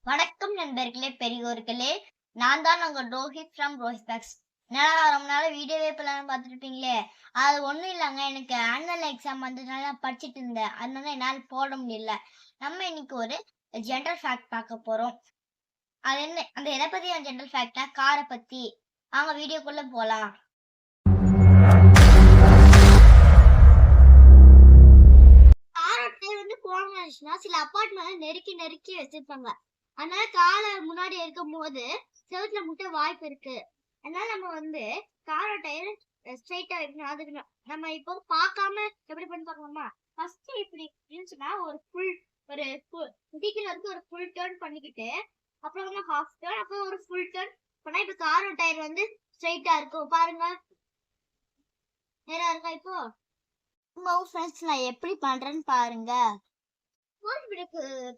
வணக்கம் நண்பர்களே, பெரியோர்களே. நான் தான் உங்க ரோஹித் ஃப்ரம் ரோஹித் பேக்ஸ். என்னடா ரொம்ப நாள் வீடியோவே இப்பலாம் பார்த்துட்டு இருப்பீங்களே. அது ஒண்ணும் இல்லங்க. எனக்கு ஆனுவல் எக்ஸாம் வந்ததுனால நான் படிச்சுட்டு இருந்தேன். அதனால என்னால போட முடியல. நம்ம இன்னைக்கு ஒரு ஜெனரல் ஃபேக்ட் பார்க்க போறோம். அது என்ன அந்த எதை பத்தி ஜெனரல் ஃபேக்ட்னா காரை பத்தி. வாங்க வீடியோக்குள்ள போலாம். காரோட வந்து போனச்சுன்னா சில அப்பார்ட்மெண்ட் நெருக்கி நெருக்கி வச்சிருப்பாங்க. அதனால காலை முன்னாடி இருக்கும் போது செவுத்துல முட்ட வாய்ப்பு இருக்கு. அதனால நம்ம வந்து காரோட டயர் ஸ்ட்ரைட்டா வைக்கணும். அதுக்கு நம்ம இப்போ பார்க்காம எப்படி பண்ணி பார்க்கலாமா? ஃபர்ஸ்ட் இப்படி இருந்துச்சுன்னா ஒரு முடிக்கல இருந்து ஒரு ஃபுல் டர்ன் பண்ணிக்கிட்டு அப்புறம் வந்து ஹாஃப் டர்ன் அப்புறம் ஒரு ஃபுல் டர்ன் பண்ணா இப்ப காரோட டயர் வந்து ஸ்ட்ரைட்டா இருக்கும். பாருங்க, நேரா இருக்கா இப்போ? ஃப்ரெண்ட்ஸ், நான் எப்படி பண்றேன்னு பாருங்க.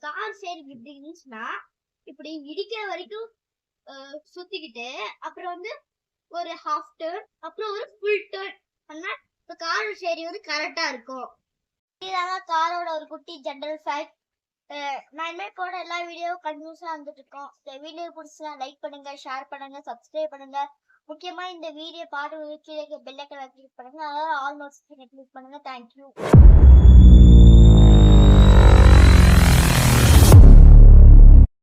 கார் சைடு இப்படி இருந்துச்சுன்னா இப்படி இடிக்கிற வரைக்கும் சுத்திக்கிட்டு அப்புறம் வந்து ஒரு ஹாஃப் டர்ன் அப்புறம் ஒரு ஃபுல் டர்ன் பண்ணா இப்ப கார் சைடு வந்து கரெக்டா இருக்கும். இதாங்க காரோட ஒரு குட்டி ஜெனரல் ஃபேக்ட். நான் இனிமேல் போட எல்லா வீடியோவும் கண்டினியூஸா வந்துட்டு இருக்கோம். இந்த வீடியோ பிடிச்சா லைக் பண்ணுங்க, ஷேர் பண்ணுங்க, சப்ஸ்கிரைப் பண்ணுங்க. முக்கியமா இந்த வீடியோ பாட்டு கீழே பெல் ஐக்கனை கிளிக் பண்ணுங்க. அதாவது ஆல் நோட்டிஃபிகேஷன் கிளிக் பண்ணுங்க. தேங்க்யூ.